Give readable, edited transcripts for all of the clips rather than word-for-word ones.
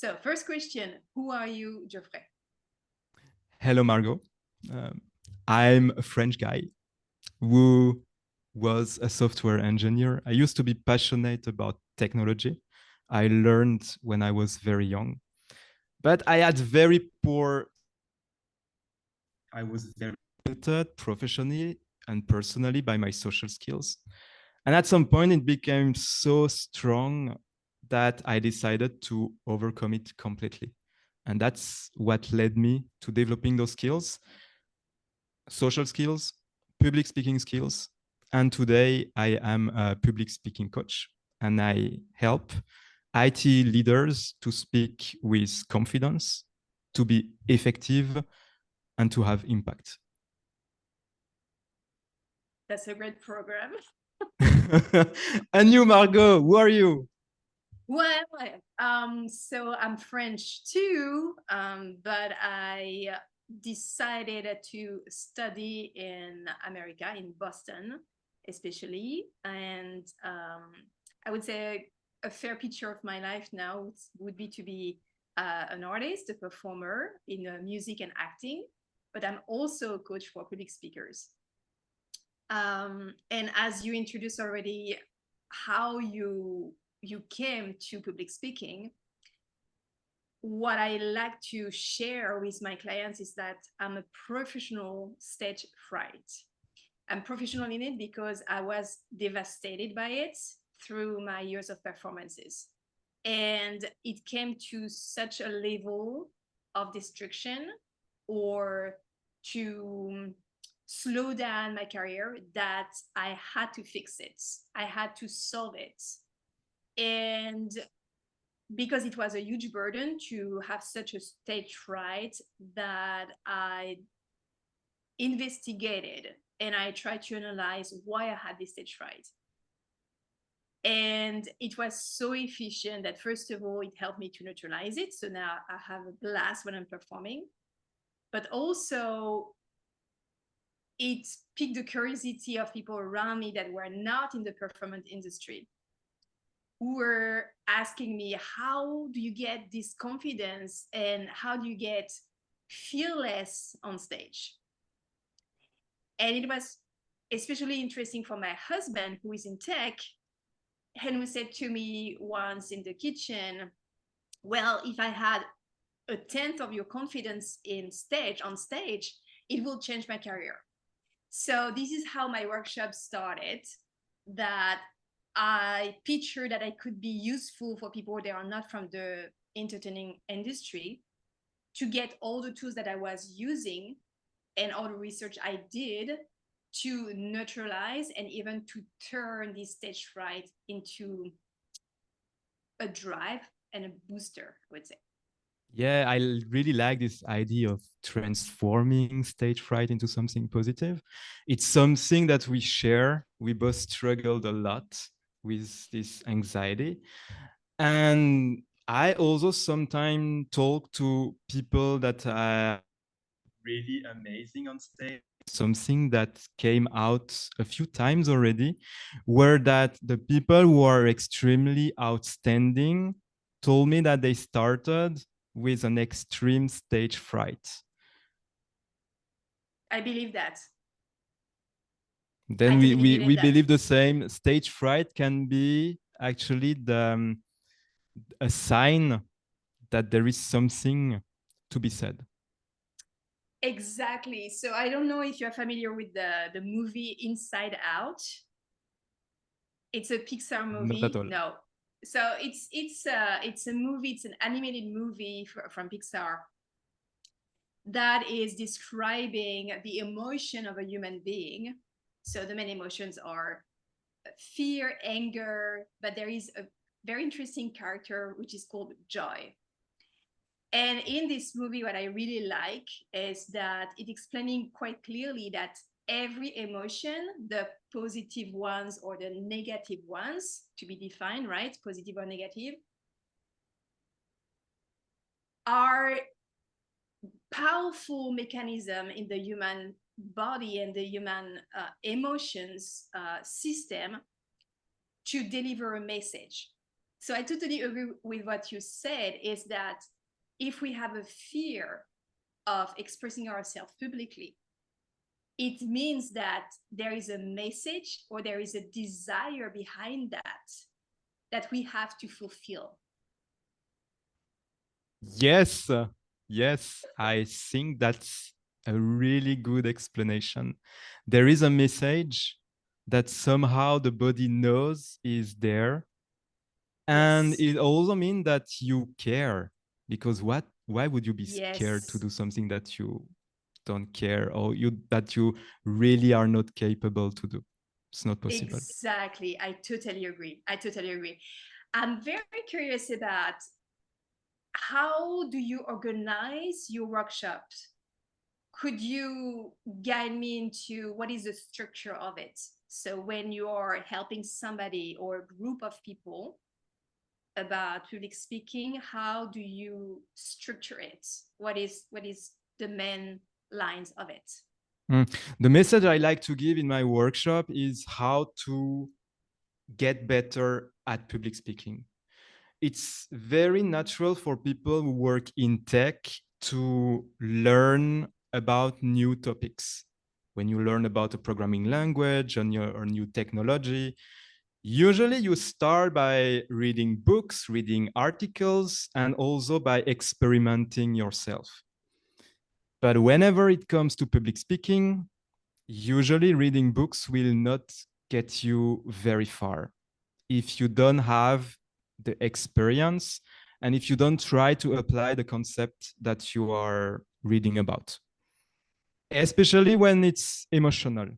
So first question, who are you, Geoffrey? Hello, Margot. Um, I'm a French guy who was a software engineer. I used to be passionate about technology. I learned when I was very young, but I had very poor. I was very limited professionally and personally by my social skills. And at some point, it became so strong that I decided to overcome it completely. And that's what led me to developing those skills, social skills, public speaking skills. And today I am a public speaking coach and I help IT leaders to speak with confidence, to be effective, and to have impact. That's a great program. And you, Margot, who are you? Well, so I'm French too, but I decided to study in America, in Boston, especially. And I would say a fair picture of my life now would be to be an artist, a performer in music and acting, but I'm also a coach for public speakers. And as you introduced already, how you came to public speaking, what I like to share with my clients is that I'm a professional stage fright. I'm professional in it because I was devastated by it through my years of performances. And it came to such a level of destruction or to slow down my career that I had to fix it. I had to solve it. And because it was a huge burden to have such a stage fright, that I investigated and I tried to analyze why I had this stage fright. And it was so efficient that, first of all, it helped me to neutralize it. So now I have a blast when I'm performing. But also, it piqued the curiosity of people around me that were not in the performance industry, who were asking me, how do you get this confidence and how do you get fearless on stage? And it was especially interesting for my husband, who is in tech, and who said to me once in the kitchen, well, if I had a tenth of your confidence on stage, it will change my career. So this is how my workshop started, that I pictured that I could be useful for people that are not from the entertaining industry, to get all the tools that I was using and all the research I did to neutralize and even to turn this stage fright into a drive and a booster, I would say. Yeah, I really like this idea of transforming stage fright into something positive. It's something that we share. We both struggled a lot with this anxiety. And I also sometimes talk to people that are really amazing on stage. Something that came out a few times already, where that the people who are extremely outstanding told me that they started with an extreme stage fright. I believe that. Then I we, totally we, believe in we that. believe the same. Stage fright can be actually a sign that there is something to be said. Exactly. So I don't know if you're familiar with the movie Inside Out. It's a Pixar Not at movie. all. No. So it's a movie, it's an animated movie from Pixar that is describing the emotion of a human being. So the main emotions are fear, anger, but there is a very interesting character which is called joy. And in this movie, what I really like is that it's explaining quite clearly that every emotion, the positive ones or the negative ones, to be defined, right? Positive or negative, are powerful mechanism in the human body and the human emotions system to deliver a message. So I totally agree with what you said, is that if we have a fear of expressing ourselves publicly, it means that there is a message or there is a desire behind that we have to fulfill. Yes, yes, I think that's a really good explanation. There is a message that somehow the body knows is there. And Yes. it also means that you care, because why would you be scared to Yes. do something that you don't care, or that you really are not capable to do? It's not possible. Exactly. I totally agree. I'm very curious about, how do you organize your workshops? Could you guide me into what is the structure of it? So when you are helping somebody or a group of people about public speaking, how do you structure it? What is the main lines of it? The message I like to give in my workshop is how to get better at public speaking. It's very natural for people who work in tech to learn about new topics. When you learn about a programming language or new technology, usually you start by reading books, reading articles, and also by experimenting yourself. But whenever it comes to public speaking, usually reading books will not get you very far if you don't have the experience and if you don't try to apply the concept that you are reading about, especially when it's emotional.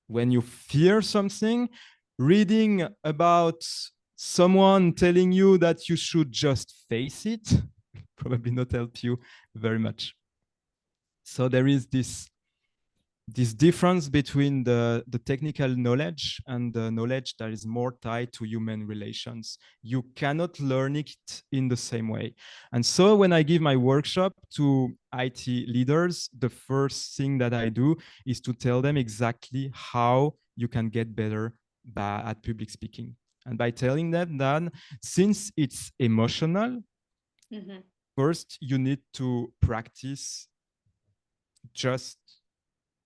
When you fear something, reading about someone telling you that you should just face it probably not help you very much. So there is this difference between the technical knowledge and the knowledge that is more tied to human relations. You cannot learn it in the same way. And so when I give my workshop to IT leaders, the first thing that I do is to tell them exactly how you can get better at public speaking. And by telling them that since it's emotional, Mm-hmm. first you need to practice just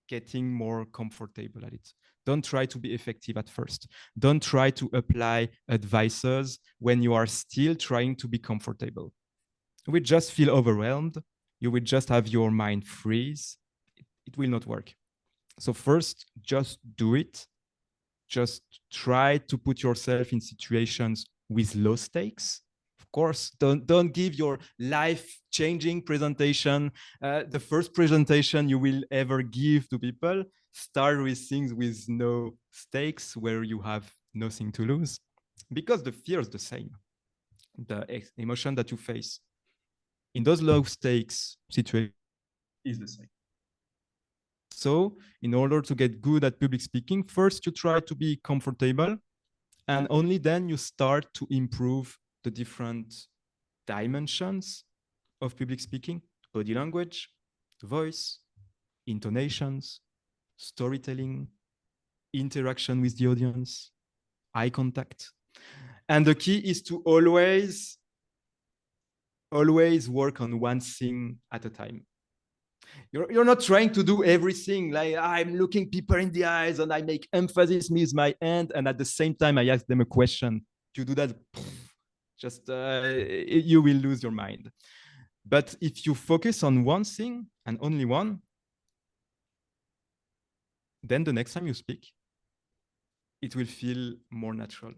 getting more comfortable at it. Don't try to be effective at first. Don't try to apply advices when you are still trying to be comfortable. You will just feel overwhelmed. You will just have your mind freeze. It will not work. So first, just do it. Just try to put yourself in situations with low stakes. Of course, don't give your life-changing presentation, the first presentation you will ever give to people. Start with things with no stakes, where you have nothing to lose, because the fear is the same. The emotion that you face in those low stakes situations is the same. So in order to get good at public speaking, first you try to be comfortable, and only then you start to improve the different dimensions of public speaking: body language, voice, intonations, storytelling, interaction with the audience, eye contact. And the key is to always work on one thing at a time. You're not trying to do everything. Like, I'm looking people in the eyes and I make emphasis with my hand, and at the same time I ask them a question. You do that, just you will lose your mind. But if you focus on one thing and only one, then the next time you speak, it will feel more natural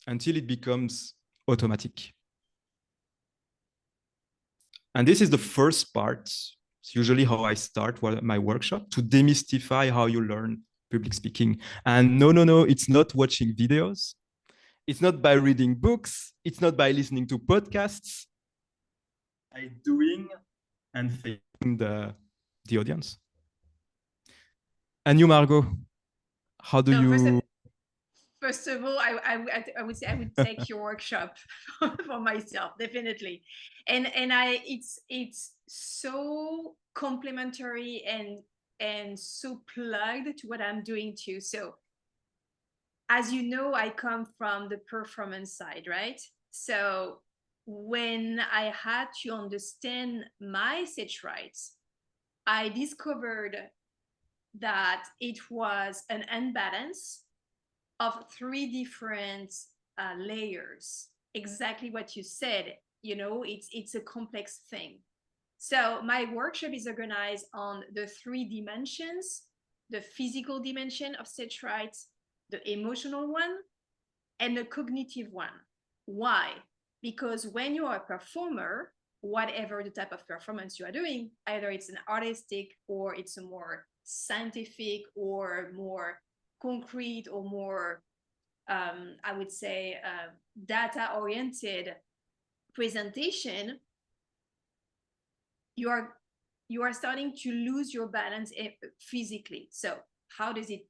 until it becomes automatic. And this is the first part. It's usually how I start my workshop, to demystify how you learn public speaking. And no, it's not watching videos. It's not by reading books. It's not by listening to podcasts. By doing and facing the audience. And you, Margot, how do No, you? first of all, I would say I would take your workshop for myself, definitely. And it's so complementary and so plugged to what I'm doing too. So as you know, I come from the performance side, right? So when I had to understand my stage rights, I discovered that it was an imbalance of three different layers. Exactly what you said. It's a complex thing. So my workshop is organized on the three dimensions: the physical dimension of stage fright, the emotional one, and the cognitive one. Why? Because when you are a performer, whatever the type of performance you are doing, either it's an artistic or it's a more scientific or more concrete or more, I would say, data oriented presentation, you are starting to lose your balance physically. So how does it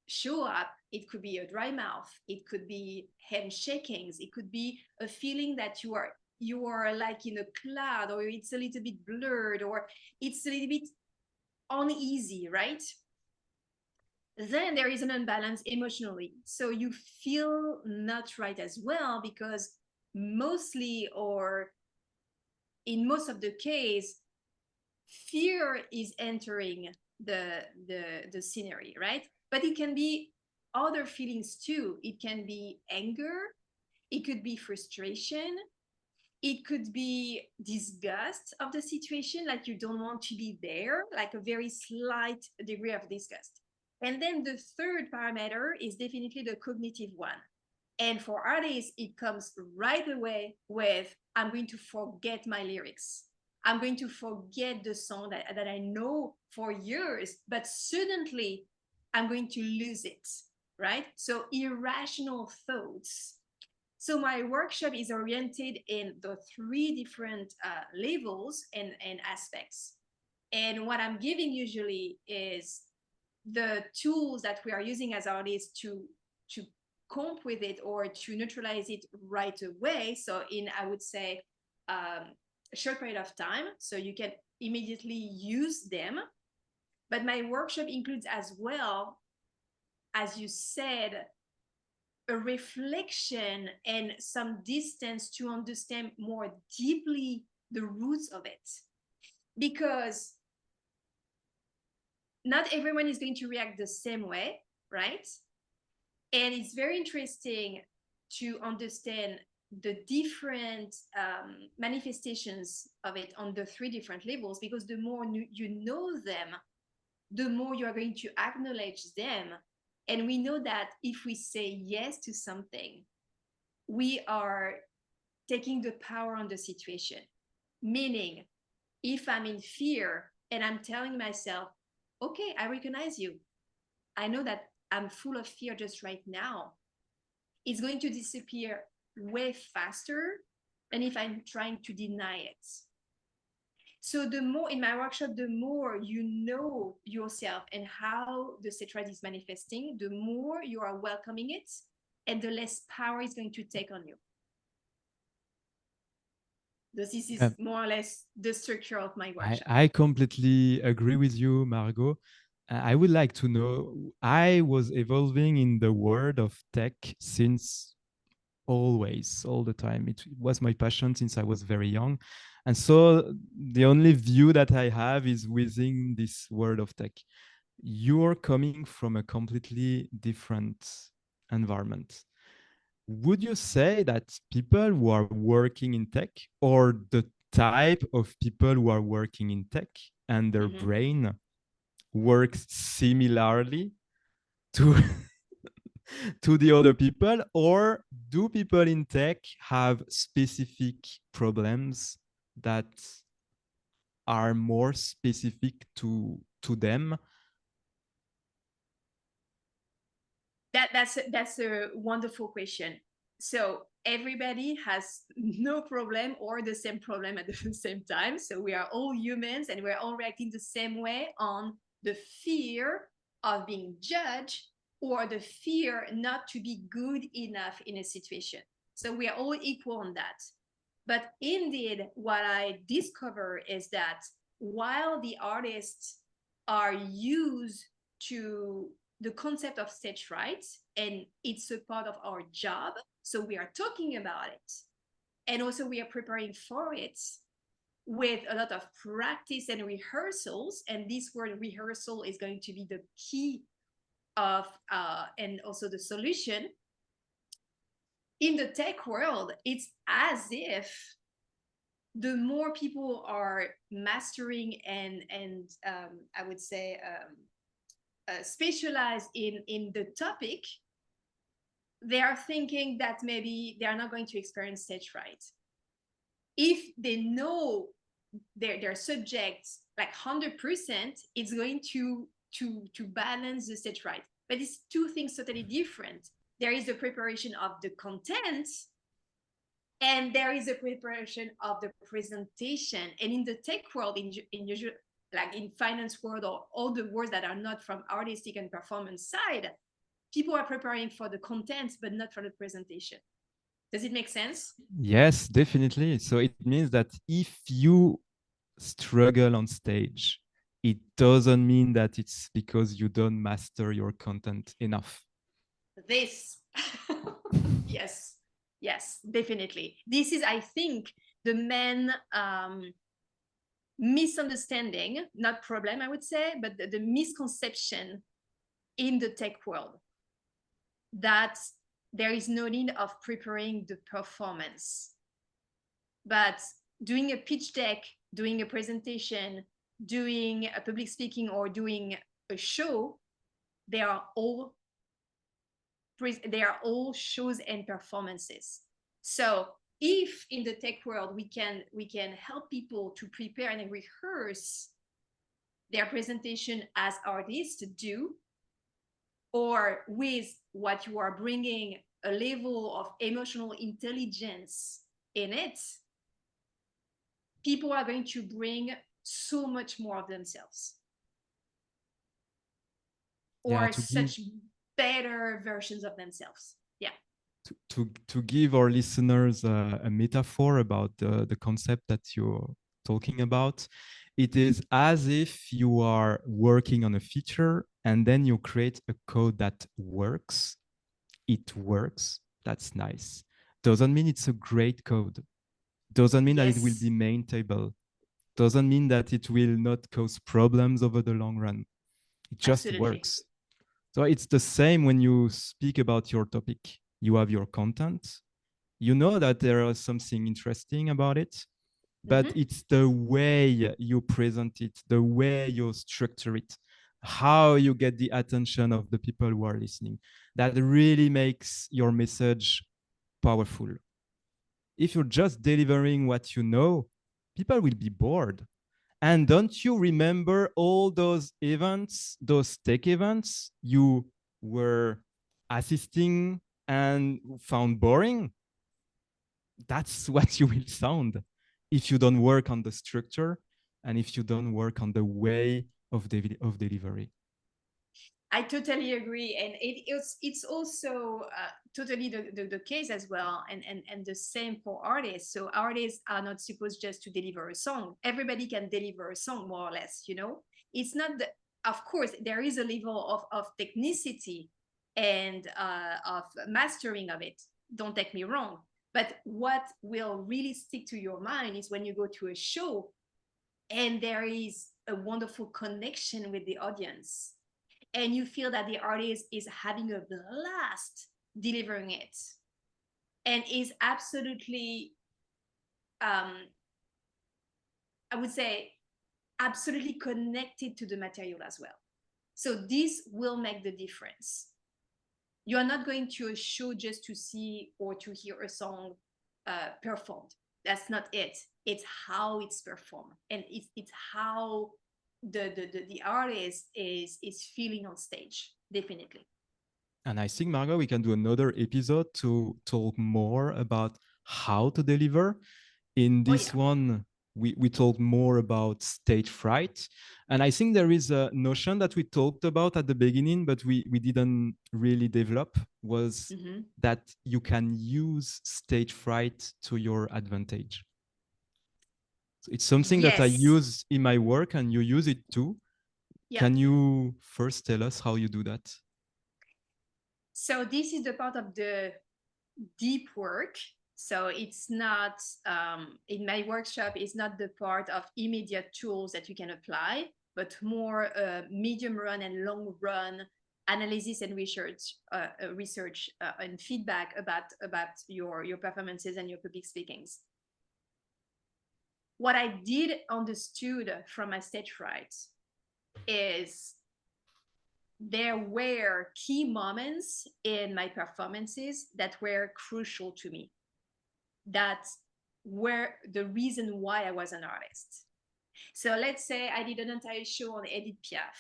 show up? It could be a dry mouth, it could be hand shakings, it could be a feeling that you are like in a cloud, or it's a little bit blurred, or it's a little bit uneasy, right? Then there is an imbalance emotionally, so you feel not right as well, because mostly, or in most of the case, fear is entering the scenery, right? But it can be other feelings too. It can be anger, it could be frustration, it could be disgust of the situation, like you don't want to be there, like a very slight degree of disgust. And then the third parameter is definitely the cognitive one. And for artists, it comes right away with, I'm going to forget my lyrics. I'm going to forget the song that I know for years, but suddenly I'm going to lose it, right? So irrational thoughts. So my workshop is oriented in the three different levels and aspects. And what I'm giving usually is the tools that we are using as artists to cope with it or to neutralize it right away. So in, I would say, a short period of time, so you can immediately use them. But my workshop includes as well, as you said, a reflection and some distance to understand more deeply the roots of it. Because not everyone is going to react the same way, right? And it's very interesting to understand the different manifestations of it on the three different levels, because the more you know them, the more you are going to acknowledge them. And we know that if we say yes to something, we are taking the power on the situation. Meaning, if I'm in fear and I'm telling myself, okay, I recognize you, I know that I'm full of fear just right now, it's going to disappear way faster than if I'm trying to deny it. So the more, in my workshop, the more you know yourself and how the sacred is manifesting, the more you are welcoming it, and the less power it's going to take on you. This is more or less the structure of my workshop. I completely agree with you, Margot. I would like to know, I was evolving in the world of tech since always, all the time. It was my passion since I was very young. And so the only view that I have is within this world of tech. You're coming from a completely different environment. Would you say that people who are working in tech, or the type of people who are working in tech and their brain works similarly to to the other people, or do people in tech have specific problems that are more specific to them? That's a wonderful question. So everybody has no problem or the same problem at the same time. So we are all humans and we're all reacting the same way on the fear of being judged or the fear not to be good enough in a situation. So we are all equal on that. But indeed, what I discover is that while the artists are used to the concept of stage fright, and it's a part of our job. So we are talking about it. And also we are preparing for it with a lot of practice and rehearsals. And this word rehearsal is going to be the key of, and also the solution. In the tech world, it's as if the more people are mastering and I would say specialized in the topic, they are thinking that maybe they are not going to experience stage fright. If they know their subjects like 100%, it's going to balance the stage fright. But it's two things totally different. There is the preparation of the content, and there is a preparation of the presentation. And in the tech world, in usual, like in finance world, or all the words that are not from artistic and performance side, people are preparing for the content, but not for the presentation. Does it make sense? Yes, definitely. So it means that if you struggle on stage, it doesn't mean that it's because you don't master your content enough. This. Yes, yes, definitely. This is, I think, the main misunderstanding, not problem, I would say, but the misconception in the tech world, that there is no need of preparing the performance. But doing a pitch deck, doing a presentation, doing a public speaking, or doing a show, they are all shows and performances. So if in the tech world we can help people to prepare and rehearse their presentation as artists do, or with what you are bringing, a level of emotional intelligence in it, people are going to bring so much more of themselves, or such better versions of themselves. Yeah. To give our listeners a metaphor about the concept that you're talking about, it is as if you are working on a feature and then you create a code that works. It works. That's nice. Doesn't mean it's a great code. Doesn't mean that it will be maintainable. Doesn't mean that it will not cause problems over the long run. It just works. So it's the same when you speak about your topic. You have your content. You know that there is something interesting about it, but it's the way you present it, the way you structure it, how you get the attention of the people who are listening, that really makes your message powerful. If you're just delivering what you know, people will be bored. And don't you remember all those events, those tech events you were assisting and found boring? That's what you will sound if you don't work on the structure and if you don't work on the way of delivery. I totally agree, and it's also totally the case as well, and the same for artists. So artists are not supposed just to deliver a song. Everybody can deliver a song, more or less. It's not the. Of course, there is a level of technicity and of mastering of it. Don't take me wrong, but what will really stick to your mind is when you go to a show, and there is a wonderful connection with the audience, and you feel that the artist is having a blast delivering it, and is absolutely, I would say, absolutely connected to the material as well. So this will make the difference. You are not going to a show just to see or to hear a song performed. That's not it. It's how it's performed, and it's how the artist is feeling on stage, definitely. And I think, Margot, we can do another episode to talk more about how to deliver. In this one, we talked more about stage fright. And I think there is a notion that we talked about at the beginning, but we didn't really develop, was that you can use stage fright to your advantage. So it's something that I use in my work, and you use it too. Yeah. Can you first tell us how you do that? So this is the part of the deep work. So it's not, in my workshop, it's not the part of immediate tools that you can apply, but more medium run and long run analysis and research, and feedback about your performances and your public speakings. What I did understood from my stage fright is there were key moments in my performances that were crucial to me, that were the reason why I was an artist. So let's say I did an entire show on Edith Piaf,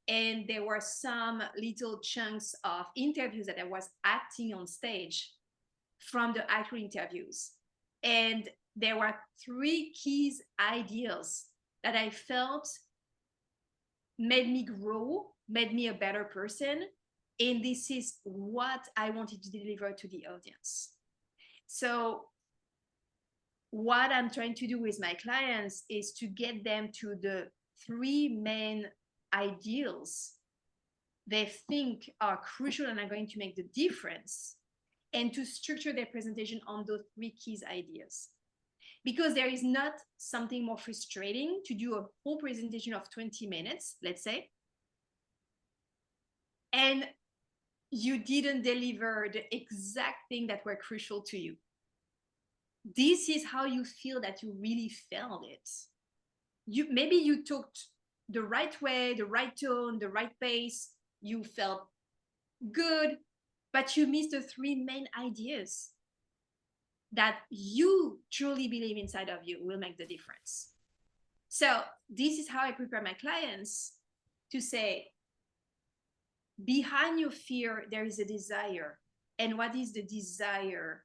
and there were some little chunks of interviews that I was acting on stage from the actual interviews. And there were three key ideas that I felt made me grow, made me a better person. And this is what I wanted to deliver to the audience. So what I'm trying to do with my clients is to get them to the three main ideals they think are crucial and are going to make the difference, and to structure their presentation on those three key ideas. Because there is not something more frustrating to do a whole presentation of 20 minutes, let's say, and you didn't deliver the exact thing that were crucial to you. This is how you feel that you really felt it. Maybe you talked the right way, the right tone, the right pace, you felt good, but you missed the three main ideas that you truly believe inside of you will make the difference. So this is how I prepare my clients to say, behind your fear, there is a desire. And what is the desire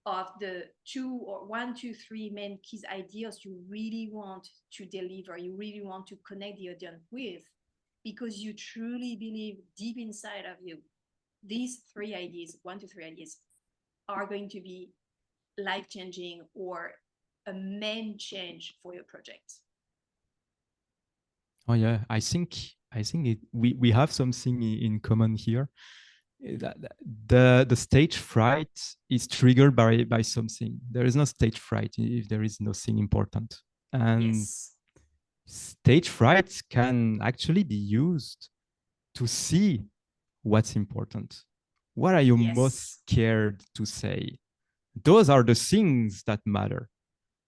of the one, two, three main key ideas you really want to deliver, you really want to connect the audience with, because you truly believe deep inside of you, these three ideas, one to three ideas, are going to be life-changing or a main change for your project. Oh yeah, I think we have something in common here. The stage fright is triggered by something. There is no stage fright if there is nothing important. And yes, stage fright can actually be used to see what's important. What are you most scared to say? Those are the things that matter.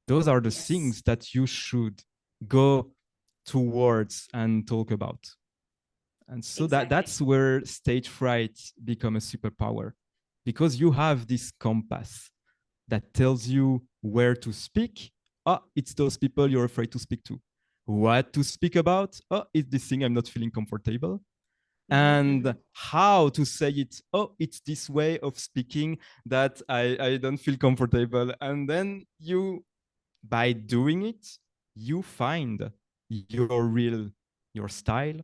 Those are the things that you should go towards and talk about. And so that's where stage fright becomes a superpower, because you have this compass that tells you where to speak. Oh, it's those people you're afraid to speak to. What to speak about? Oh, it's this thing I'm not feeling comfortable. And how to say it? Oh, it's this way of speaking that I don't feel comfortable. And then by doing it, you find your style,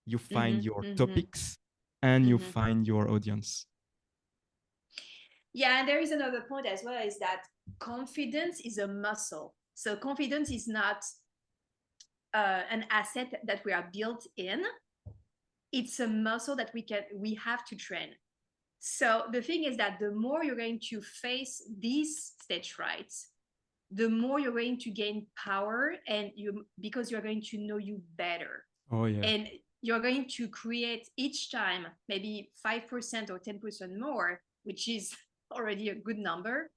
you find your topics, and you find your audience. Yeah, and there is another point as well, is that confidence is a muscle. So confidence is not an asset that we are built in. It's a muscle that we have to train. So the thing is that the more you're going to face these stage frights, the more you're going to gain power, and because you're going to know you better. Oh yeah. And you're going to create each time maybe 5% or 10% more, which is already a good number,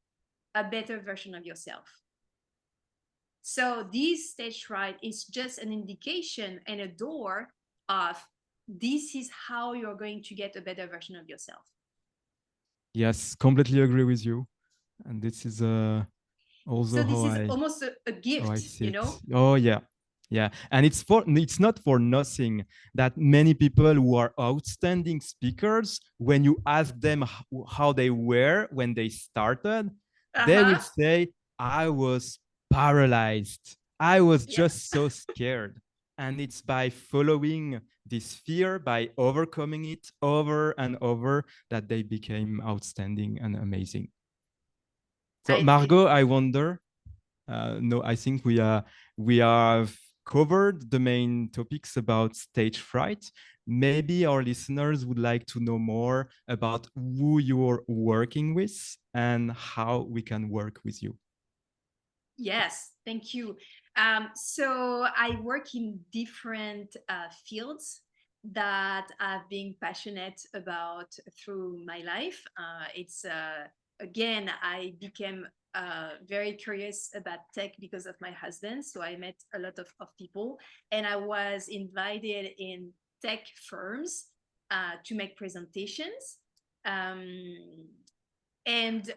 a better version of yourself. So this stage fright is just an indication and a door of, this is how you're going to get a better version of yourself. Yes, completely agree with you. And this is also so this is almost a gift, you know? Oh yeah. Yeah, and it's not for nothing that many people who are outstanding speakers, when you ask them how they were when they started, they will say, I was paralyzed. I was just so scared. And it's by following this fear, by overcoming it over and over, that they became outstanding and amazing. So Margot, I wonder, no, I think we have covered the main topics about stage fright. maybe our listeners would like to know more about who you're working with and how we can work with you. Yes, thank you. So I work in different fields that I've been passionate about through my life. It's again, I became very curious about tech because of my husband. So I met a lot of people, and I was invited in tech firms to make presentations. And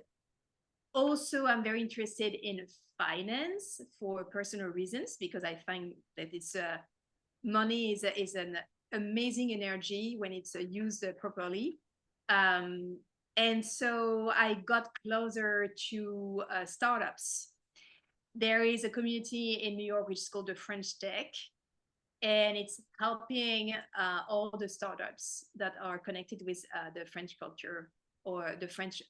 also, I'm very interested in finance for personal reasons because I find that it's money is an amazing energy when it's used properly. Um, and so I got closer to startups. There is a community in New York which is called the French Tech, and it's helping all the startups that are connected with the French culture or the French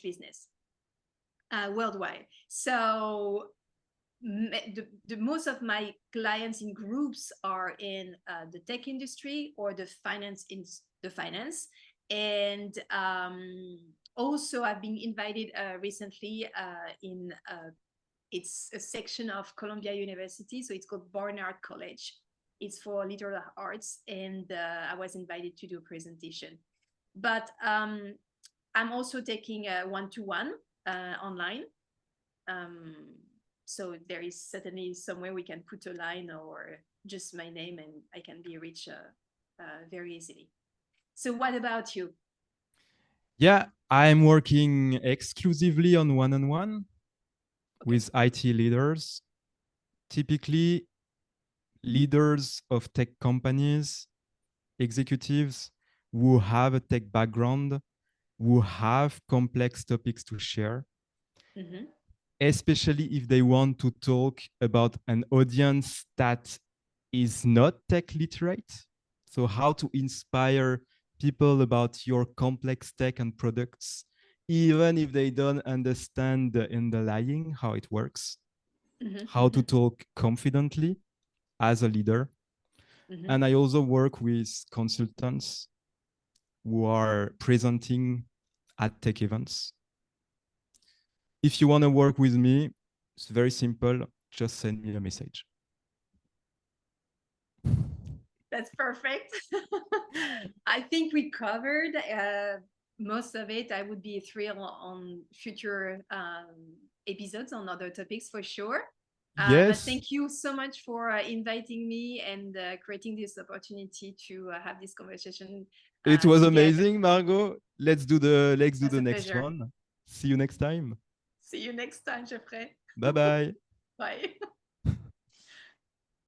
business worldwide. So the most of my clients in groups are in the tech industry or the finance. And also I've been invited recently in it's a section of Columbia University, so it's called Barnard College. It's for literal arts, and I was invited to do a presentation. But I'm also taking a one-to-one online. So there is certainly somewhere we can put a line or just my name, and I can be reached very easily. So what about you? Yeah, I'm working exclusively on one-on-one with IT leaders, typically leaders of tech companies, executives who have a tech background, who have complex topics to share, especially if they want to talk about an audience that is not tech literate. So, how to inspire people about your complex tech and products, even if they don't understand the underlying, how it works, how to talk confidently as a leader. And I also work with consultants who are presenting at tech events. If you want to work with me, it's very simple. Just send me a message. That's perfect. I think we covered most of it. I would be thrilled on future episodes on other topics for sure. But Yes, thank you so much for inviting me and creating this opportunity to have this conversation it was together. amazing, Margot. Let's do That's the a next pleasure. one. See you next time. See you next time, Geoffrey. Bye bye. Bye.